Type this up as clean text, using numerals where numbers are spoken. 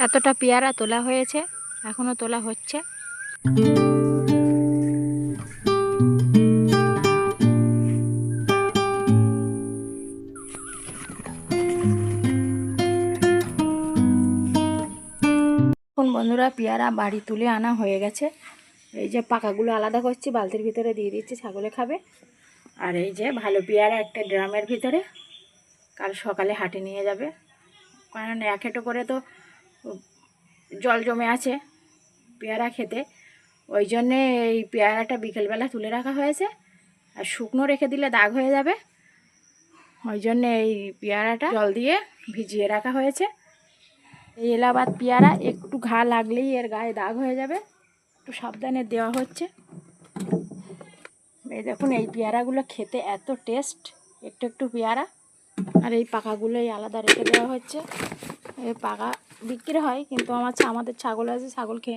এতটা পেয়ারা তোলা হয়েছে, এখনো তোলা হচ্ছে। এখন বন্ধুরা পেয়ারা বাড়ি তুলে আনা হয়ে গেছে। এই যে পাকাগুলো আলাদা করছি, বালতির ভিতরে দিয়ে দিচ্ছি, ছাগলে খাবে। আর এই যে ভালো পেয়ারা একটা ড্রামের ভিতরে, কাল সকালে হাটে নিয়ে যাবে। কারণ এক হেঁটো করে তো জল জমে আছে পেয়ারা খেতে, ওই জন্যে এই পেয়ারাটা বিকেলবেলা তুলে রাখা হয়েছে। আর শুকনো রেখে দিলে দাগ হয়ে যাবে, ওই জন্যে এই পেয়ারাটা জল দিয়ে ভিজিয়ে রাখা হয়েছে। এই এলাহাবাদ পেয়ারা একটু ঘা লাগলেই এর গায়ে দাগ হয়ে যাবে, একটু সাবধানে দেওয়া হচ্ছে। এই দেখুন এই পেয়ারাগুলো খেতে এত টেস্ট, একটু একটু পেয়ারা। আর এই পাকাগুলোই আলাদা রেখে দেওয়া হচ্ছে। এই পাকা বিক্রি হয়, কিন্তু আমাদের ছাগল আছে, ছাগল খেয়ে